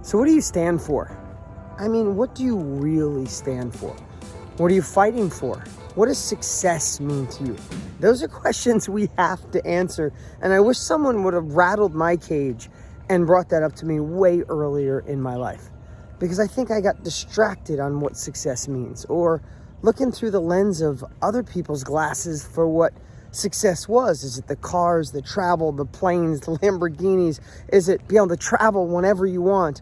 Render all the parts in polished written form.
So what do you stand for? I mean, what do you really stand for? What are you fighting for? What does success mean to you? Those are questions we have to answer. And I wish someone would have rattled my cage and brought that up to me way earlier in my life. Because I think I got distracted on what success means, or looking through the lens of other people's glasses for what success was. Is it the cars, the travel, the planes, the Lamborghinis? Is it being able to travel whenever you want?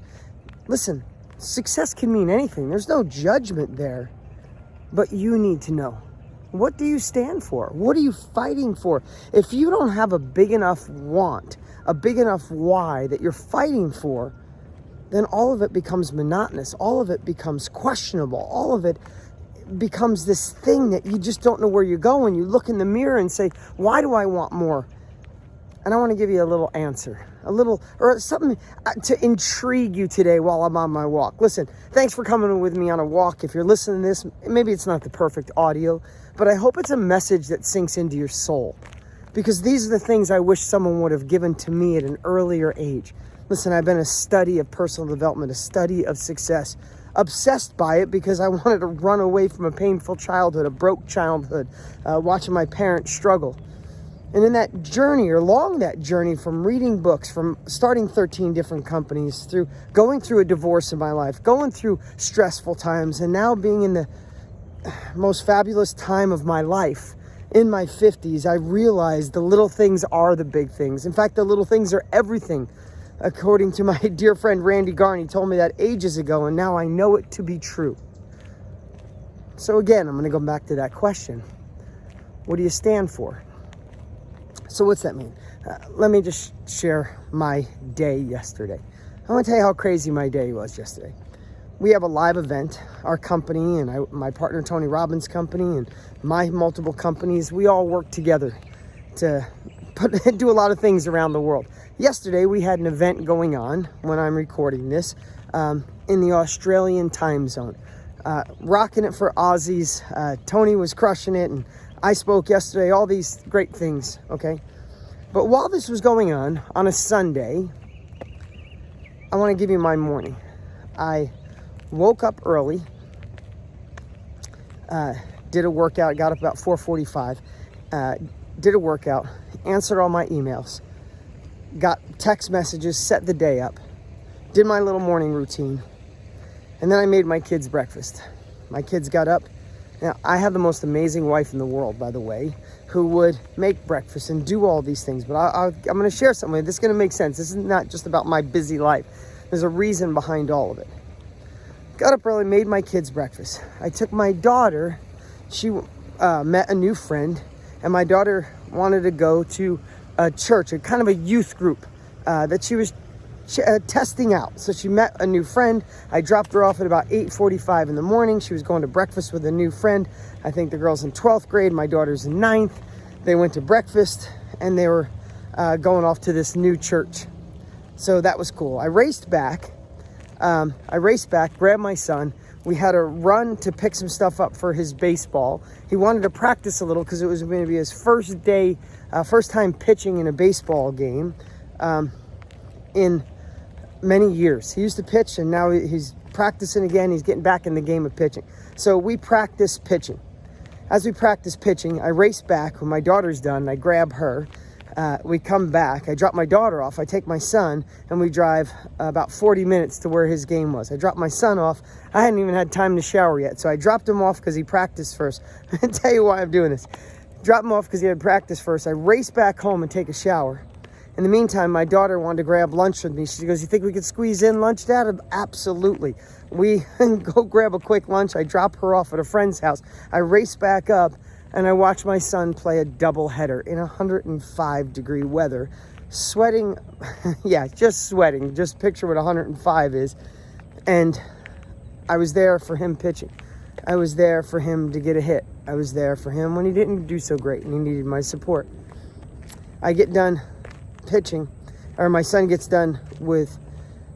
Listen, success can mean anything. There's no judgment there. But you need to know, what do you stand for? What are you fighting for? If you don't have a big enough want, a big enough why that you're fighting for, then all of it becomes monotonous. All of it becomes questionable. All of it becomes this thing that you just don't know where you're going. You look in the mirror and say, why do I want more? And I want to give you a little answer, or something to intrigue you today while I'm on my walk. Listen, thanks for coming with me on a walk. If you're listening to this, maybe it's not the perfect audio, but I hope it's a message that sinks into your soul, because these are the things I wish someone would have given to me at an earlier age. Listen, I've been a study of personal development, a study of success, obsessed by it because I wanted to run away from a painful childhood, a broke childhood, watching my parents struggle. And in that journey, or along that journey, from reading books, from starting 13 different companies, through going through a divorce in my life, going through stressful times, and now being in the most fabulous time of my life, in my 50s, I realized the little things are the big things. In fact, the little things are everything. According to my dear friend Randy Garn, he told me that ages ago, and now I know it to be true. So again, I'm going to go back to that question. What do you stand for? So what's that mean? Let me just share my day yesterday. I want to tell you how crazy my day was yesterday. We have a live event, our company and my partner Tony Robbins' company and my multiple companies. We all work together to do a lot of things around the world. Yesterday, we had an event going on when I'm recording this in the Australian time zone. Rocking it for Aussies. Tony was crushing it, and I spoke yesterday, all these great things, okay? But while this was going on a Sunday, I want to give you my morning. I woke up early, did a workout, got up about 4:45, did a workout, answered all my emails, got text messages, set the day up, did my little morning routine, and then I made my kids breakfast. My kids got up. Now, I have the most amazing wife in the world, by the way, who would make breakfast and do all these things. But I'm going to share something with you. This is going to make sense. This is not just about my busy life. There's a reason behind all of it. Got up early, made my kids breakfast. I took my daughter. She met a new friend, and my daughter wanted to go to a church, a kind of a youth group that she was testing out. So she met a new friend. I dropped her off at about 8:45 in the morning. She was going to breakfast with a new friend. I think the girl's in 12th grade. My daughter's in 9th. They went to breakfast, and they were going off to this new church. So that was cool. I raced back, grabbed my son. We had to run to pick some stuff up for his baseball. He wanted to practice a little because it was going to be his first time pitching in a baseball game in many years. He used to pitch, and now he's practicing again. He's getting back in the game of pitching. So we practice pitching. As we practice pitching, I race back. When my daughter's done, I grab her. We come back. I drop my daughter off. I take my son, and we drive about 40 minutes to where his game was. I dropped my son off. I hadn't even had time to shower yet, so I dropped him off because he practiced first. I'll tell you why I'm doing this. Drop him off because he had practice first. I race back home and take a shower. In the meantime, my daughter wanted to grab lunch with me. She goes, "You think we could squeeze in lunch, Dad?" Absolutely. We go grab a quick lunch. I drop her off at a friend's house. I race back up, and I watch my son play a doubleheader in 105-degree weather. Sweating, yeah, just sweating. Just picture what 105 is. And I was there for him pitching. I was there for him to get a hit. I was there for him when he didn't do so great and he needed my support. I get done pitching, or my son gets done with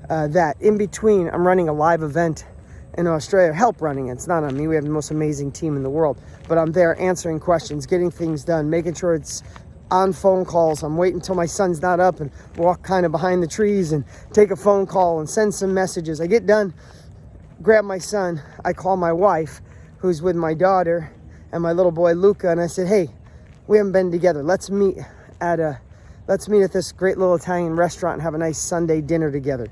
that. In between, I'm running a live event in Australia, help running it. It's not on me. We have the most amazing team in the world, but I'm there answering questions, getting things done, making sure it's on phone calls. I'm waiting until my son's not up and walk kind of behind the trees and take a phone call and send some messages. I get done, grab my son. I call my wife, who's with my daughter and my little boy Luca, and I said, hey, we haven't been together. Let's meet at this great little Italian restaurant and have a nice Sunday dinner together.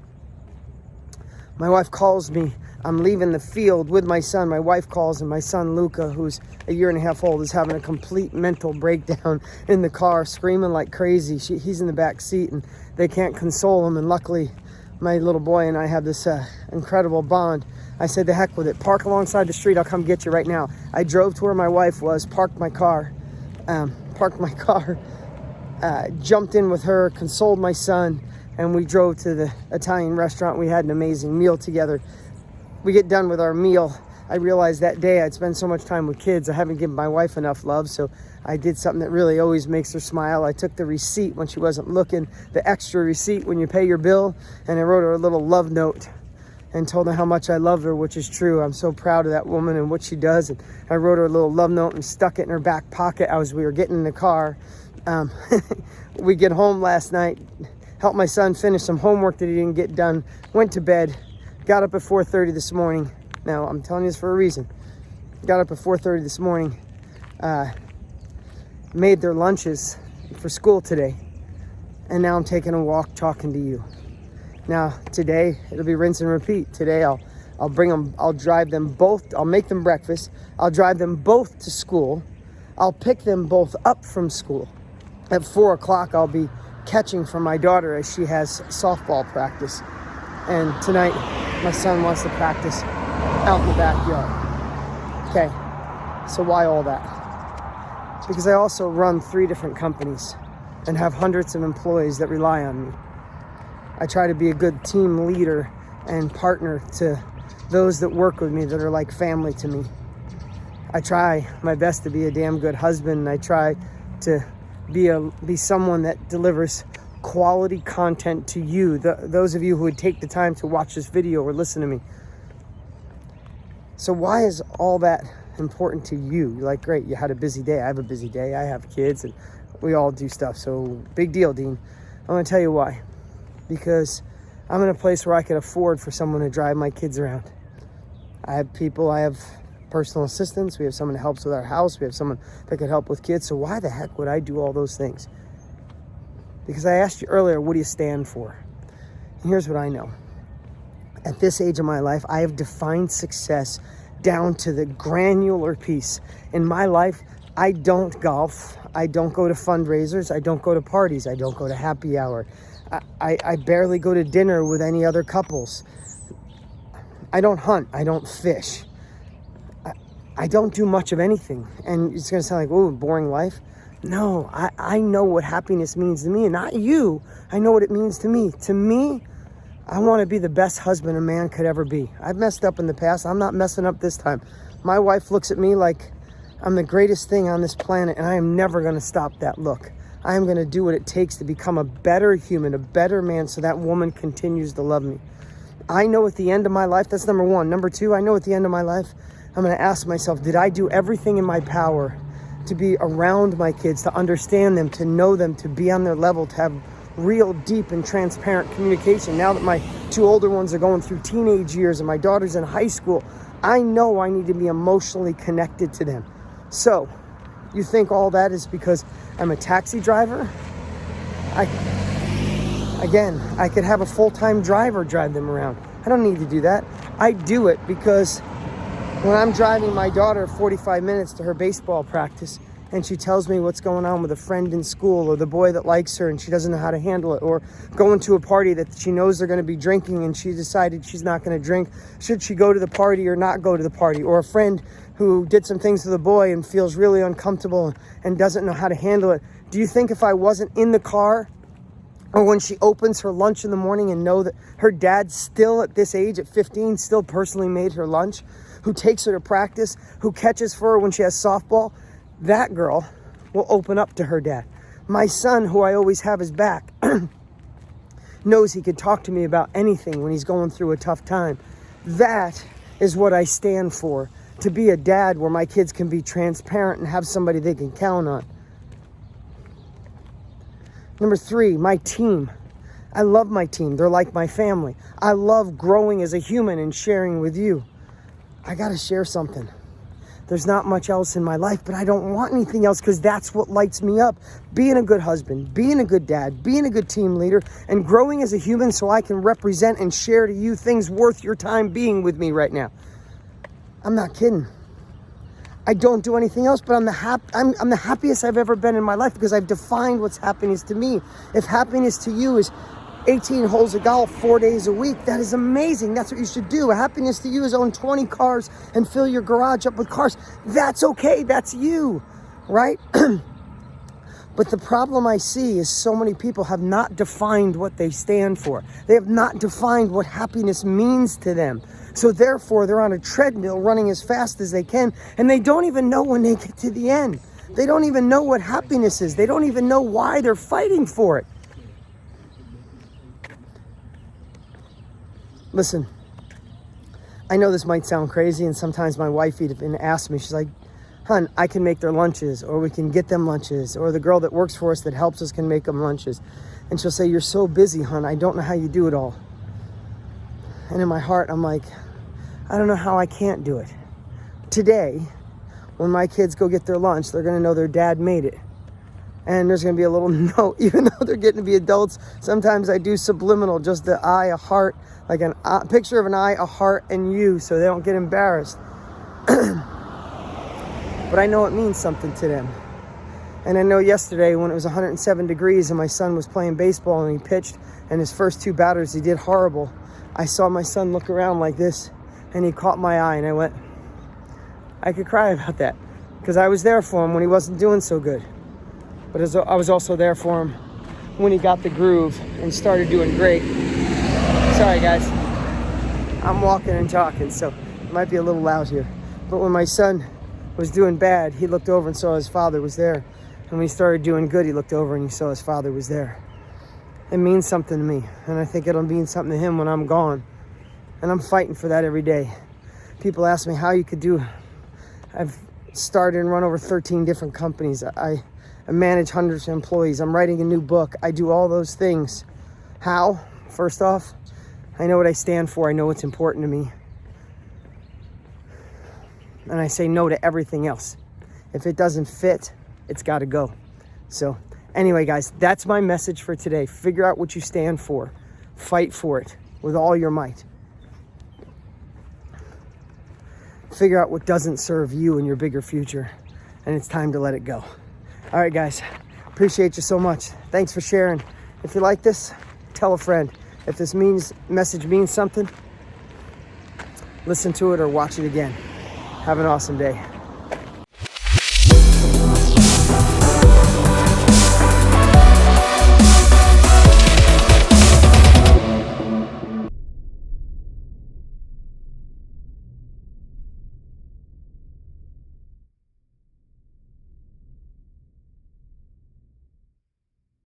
My wife calls me. I'm leaving the field with my son. My wife calls, and my son Luca, who's a year and a half old, is having a complete mental breakdown in the car, screaming like crazy. He's in the back seat, and they can't console him. And luckily, my little boy and I have this incredible bond. I said, the heck with it. Park alongside the street. I'll come get you right now. I drove to where my wife was, parked my car, jumped in with her, consoled my son, and we drove to the Italian restaurant. We had an amazing meal together. We get done with our meal. I realized that day I'd spend so much time with kids. I haven't given my wife enough love, so I did something that really always makes her smile. I took the receipt when she wasn't looking, the extra receipt when you pay your bill, and I wrote her a little love note and told her how much I loved her, which is true. I'm so proud of that woman and what she does. And I wrote her a little love note and stuck it in her back pocket as we were getting in the car. We get home last night, helped my son finish some homework that he didn't get done, went to bed, got up at 4:30 this morning. Now, I'm telling you this for a reason. Got up at 4:30 this morning, made their lunches for school today, and now I'm taking a walk talking to you. Now, today, it'll be rinse and repeat. Today, I'll bring them, I'll drive them both, I'll make them breakfast, I'll drive them both to school, I'll pick them both up from school. At 4 o'clock, I'll be catching for my daughter as she has softball practice. And tonight, my son wants to practice out in the backyard. Okay, so why all that? Because I also run 3 different companies and have hundreds of employees that rely on me. I try to be a good team leader and partner to those that work with me that are like family to me. I try my best to be a damn good husband, and I try to be someone that delivers quality content to you, those of you who would take the time to watch this video or listen to me. So why is all that important to you? You're like, great, you had a busy day. I have a busy day. I have kids, and we all do stuff. So big deal, Dean. I'm going to tell you why. Because I'm in a place where I could afford for someone to drive my kids around. I have personal assistants. We have someone that helps with our house. We have someone that could help with kids. So why the heck would I do all those things? Because I asked you earlier, what do you stand for? And here's what I know. At this age of my life, I have defined success down to the granular piece. In my life, I don't golf. I don't go to fundraisers. I don't go to parties. I don't go to happy hour. I barely go to dinner with any other couples. I don't hunt. I don't fish. I don't do much of anything. And it's going to sound like, oh, boring life. No, I know what happiness means to me, and not you. I know what it means to me. To me, I want to be the best husband a man could ever be. I've messed up in the past. I'm not messing up this time. My wife looks at me like I'm the greatest thing on this planet, and I am never going to stop that look. I am going to do what it takes to become a better human, a better man, so that woman continues to love me. I know at the end of my life, that's number one. Number two, I know at the end of my life, I'm going to ask myself, did I do everything in my power to be around my kids, to understand them, to know them, to be on their level, to have real, deep, and transparent communication? Now that my 2 older ones are going through teenage years and my daughter's in high school, I know I need to be emotionally connected to them. So, you think all that is because I'm a taxi driver? I could have a full-time driver drive them around. I don't need to do that. I do it because when I'm driving my daughter 45 minutes to her baseball practice and she tells me what's going on with a friend in school or the boy that likes her and she doesn't know how to handle it, or going to a party that she knows they're going to be drinking and she decided she's not going to drink, should she go to the party or not go to the party? Or a friend who did some things to the boy and feels really uncomfortable and doesn't know how to handle it. Do you think if I wasn't in the car, or when she opens her lunch in the morning and know that her dad still at this age, at 15, still personally made her lunch, who takes her to practice, who catches for her when she has softball, that girl will open up to her dad. My son, who I always have his back, knows he could talk to me about anything when he's going through a tough time. That is what I stand for, to be a dad where my kids can be transparent and have somebody they can count on. Number 3, my team. I love my team. They're like my family. I love growing as a human and sharing with you. I got to share something. There's not much else in my life, but I don't want anything else because that's what lights me up. Being a good husband, being a good dad, being a good team leader, and growing as a human so I can represent and share to you things worth your time being with me right now. I'm not kidding. I don't do anything else, but I'm the happiest I've ever been in my life because I've defined what's happiness to me. If happiness to you is 18 holes of golf 4 days a week, that is amazing. That's what you should do. Happiness to you is own 20 cars and fill your garage up with cars. That's okay. That's you, right? But the problem I see is so many people have not defined what they stand for. They have not defined what happiness means to them. So therefore, they're on a treadmill running as fast as they can, and they don't even know when they get to the end. They don't even know what happiness is. They don't even know why they're fighting for it. Listen, I know this might sound crazy, and sometimes my wife even asks me, she's like, "Hun, I can make their lunches, or we can get them lunches, or the girl that works for us that helps us can make them lunches." And she'll say, "You're so busy, hun, I don't know how you do it all." And in my heart, I'm like, I don't know how I can't do it. Today, when my kids go get their lunch, they're gonna know their dad made it. And there's gonna be a little note, even though they're getting to be adults, sometimes I do subliminal, just the eye, a heart, like a picture of an eye, a heart, and you, so they don't get embarrassed. But I know it means something to them. And I know yesterday when it was 107 degrees and my son was playing baseball and he pitched, and his first 2 batters, he did horrible. I saw my son look around like this, and he caught my eye, and I went, I could cry about that, because I was there for him when he wasn't doing so good. But I was also there for him when he got the groove and started doing great. Sorry, guys. I'm walking and talking, so it might be a little loud here. But when my son was doing bad, he looked over and saw his father was there. And when he started doing good, he looked over and he saw his father was there. It means something to me, and I think it'll mean something to him when I'm gone. And I'm fighting for that every day. People ask me how you could do. I've started and run over 13 different companies. I manage hundreds of employees. I'm writing a new book. I do all those things. How? First off, I know what I stand for. I know what's important to me. And I say no to everything else. If it doesn't fit, it's got to go. So anyway, guys, that's my message for today. Figure out what you stand for. Fight for it with all your might. Figure out what doesn't serve you and your bigger future. And it's time to let it go. All right, guys. Appreciate you so much. Thanks for sharing. If you like this, tell a friend. If this message means something, listen to it or watch it again. Have an awesome day.